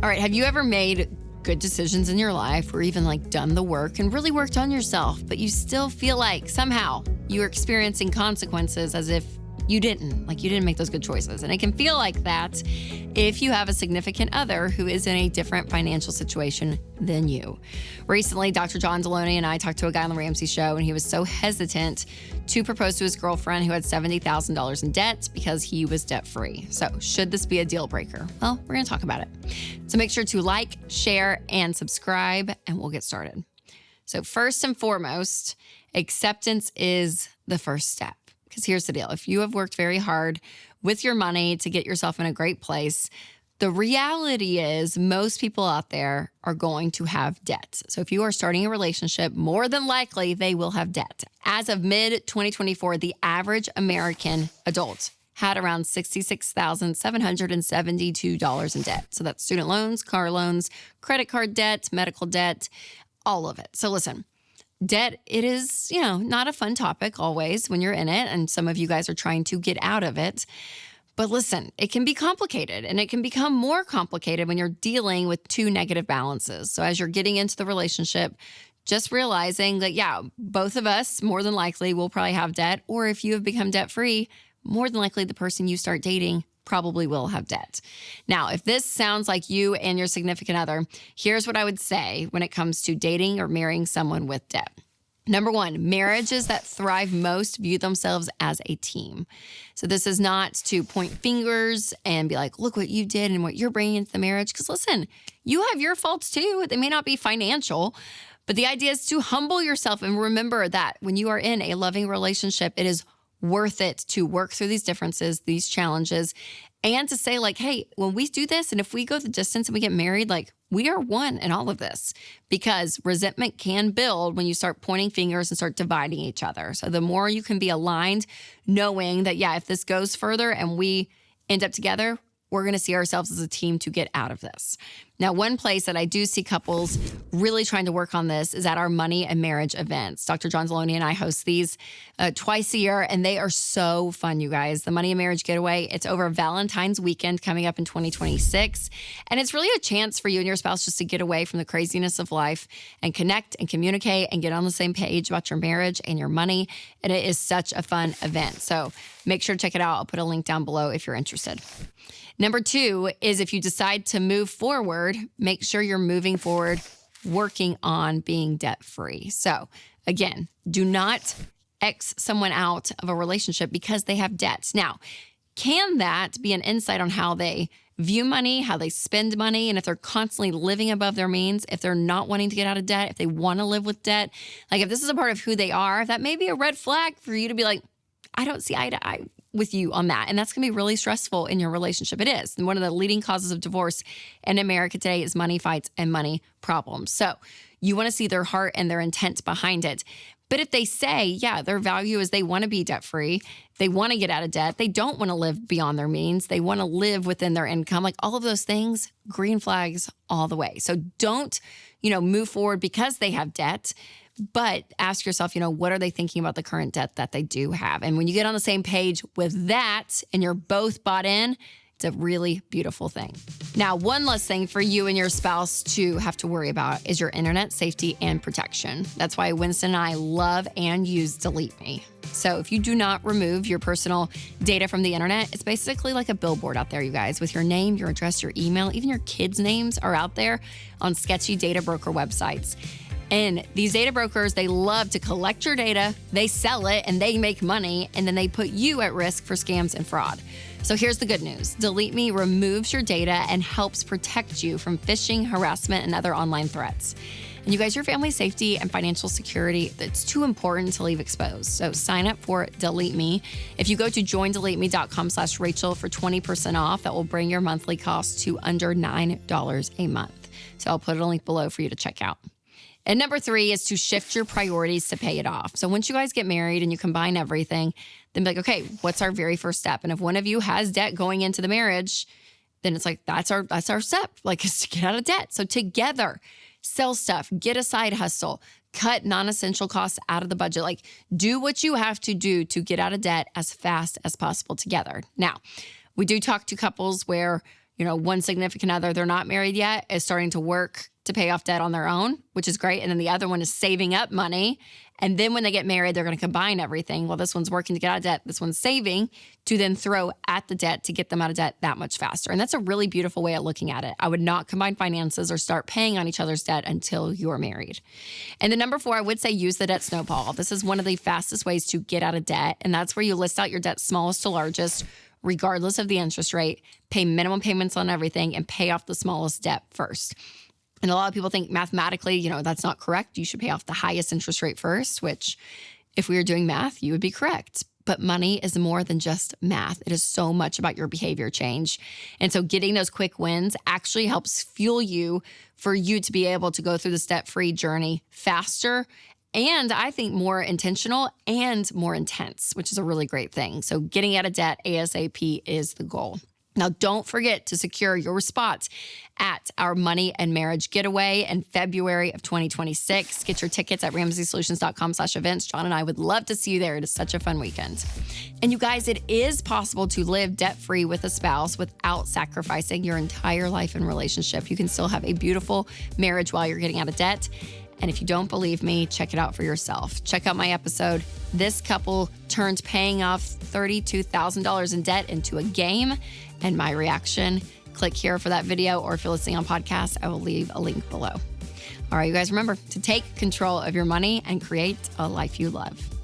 All right, have you ever made good decisions in your life or even like done the work and really worked on yourself, but you still feel like somehow you're experiencing consequences as if you didn't make those good choices? And it can feel like that if you have a significant other who is in a different financial situation than you. Recently, Dr. John Deloney and I talked to a guy on the Ramsey show, and he was so hesitant to propose to his girlfriend who had $70,000 in debt because he was debt-free. So should this be a deal breaker? Well, we're going to talk about it. So make sure to like, share, and subscribe, and we'll get started. So first and foremost, acceptance is the first step. Because here's the deal. If you have worked very hard with your money to get yourself in a great place, the reality is most people out there are going to have debt. So if you are starting a relationship, more than likely they will have debt. As of mid-2024, the average American adult had around $66,772 in debt. So that's student loans, car loans, credit card debt, medical debt, all of it. So listen. Debt, it is, not a fun topic always when you're in it, and some of you guys are trying to get out of it. But listen, it can be complicated, and it can become more complicated when you're dealing with two negative balances. So as you're getting into the relationship, just realizing that, both of us more than likely will probably have debt, or if you have become debt-free, more than likely the person you start dating probably will have debt. Now, if this sounds like you and your significant other, here's what I would say when it comes to dating or marrying someone with debt. Number one, marriages that thrive most view themselves as a team. So this is not to point fingers and be like, look what you did and what you're bringing into the marriage. Because listen, you have your faults too. They may not be financial, but the idea is to humble yourself and remember that when you are in a loving relationship, it is worth it to work through these differences, these challenges, and to say hey, when we do this, and if we go the distance and we get married, we are one in all of this, because resentment can build when you start pointing fingers and start dividing each other. So the more you can be aligned, knowing that, if this goes further and we end up together, we're going to see ourselves as a team to get out of this. Now, one place that I do see couples really trying to work on this is at our money and marriage events. Dr. John Deloney and I host these twice a year, and they are so fun, you guys. The Money and Marriage Getaway, it's over Valentine's weekend coming up in 2026. And it's really a chance for you and your spouse just to get away from the craziness of life and connect and communicate and get on the same page about your marriage and your money. And it is such a fun event. So make sure to check it out. I'll put a link down below if you're interested. Number two is if you decide to move forward, make sure you're moving forward working on being debt-free. So again, do not X someone out of a relationship because they have debts. Now, can that be an insight on how they view money, how they spend money, and if they're constantly living above their means, if they're not wanting to get out of debt, if they want to live with debt? If this is a part of who they are, that may be a red flag for you to be like, I don't see eye to eye with you on that. And that's going to be really stressful in your relationship. It is. And one of the leading causes of divorce in America today is money fights and money problems. So you want to see their heart and their intent behind it. But if they say, their value is they want to be debt-free, they want to get out of debt, they don't want to live beyond their means, they want to live within their income, all of those things, green flags all the way. So don't, move forward because they have debt. But ask yourself, what are they thinking about the current debt that they do have? And when you get on the same page with that and you're both bought in, it's a really beautiful thing. Now, one less thing for you and your spouse to have to worry about is your internet safety and protection. That's why Winston and I love and use Delete Me. So if you do not remove your personal data from the internet, it's basically like a billboard out there, you guys, with your name, your address, your email, even your kids' names are out there on sketchy data broker websites. And these data brokers, they love to collect your data, they sell it, and they make money, and then they put you at risk for scams and fraud. So here's the good news. Delete Me removes your data and helps protect you from phishing, harassment, and other online threats. And you guys, your family safety and financial security, it's too important to leave exposed. So sign up for Delete Me. If you go to joindeleteme.com/Rachel for 20% off, that will bring your monthly cost to under $9 a month. So I'll put a link below for you to check out. And number three is to shift your priorities to pay it off. So once you guys get married and you combine everything, then be like, okay, what's our very first step? And if one of you has debt going into the marriage, then it's that's our step, is to get out of debt. So together, sell stuff, get a side hustle, cut non-essential costs out of the budget. Do what you have to do to get out of debt as fast as possible together. Now, we do talk to couples where one significant other, they're not married yet, is starting to work to pay off debt on their own, which is great. And then the other one is saving up money. And then when they get married, they're going to combine everything. Well, this one's working to get out of debt. This one's saving to then throw at the debt to get them out of debt that much faster. And that's a really beautiful way of looking at it. I would not combine finances or start paying on each other's debt until you're married. And then number 4, I would say use the debt snowball. This is one of the fastest ways to get out of debt. And that's where you list out your debt smallest to largest, regardless of the interest rate, pay minimum payments on everything, and pay off the smallest debt first. And a lot of people think mathematically, that's not correct. You should pay off the highest interest rate first, which if we were doing math, you would be correct. But money is more than just math. It is so much about your behavior change. And so getting those quick wins actually helps fuel you for you to be able to go through this debt-free journey faster and I think more intentional and more intense, which is a really great thing. So getting out of debt ASAP is the goal. Now, don't forget to secure your spot at our Money and Marriage Getaway in February of 2026. Get your tickets at RamseySolutions.com/events. John and I would love to see you there. It is such a fun weekend. And you guys, it is possible to live debt-free with a spouse without sacrificing your entire life and relationship. You can still have a beautiful marriage while you're getting out of debt. And if you don't believe me, check it out for yourself. Check out my episode. This couple turned paying off $32,000 in debt into a game, and my reaction. Click here for that video, or if you're listening on podcast, I will leave a link below. All right, you guys, remember to take control of your money and create a life you love.